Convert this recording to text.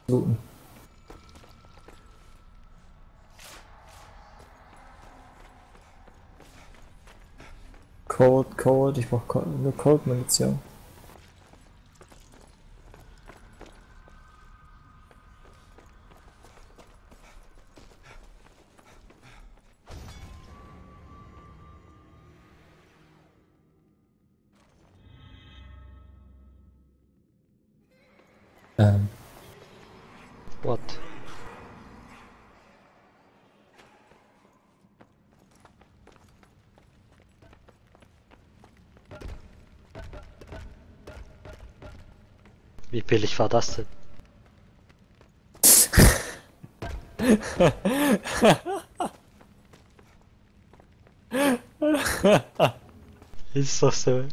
looten. Code, ich brauch nur Code-Munition. Ähm, What? Wie billig war das denn? Ist doch so.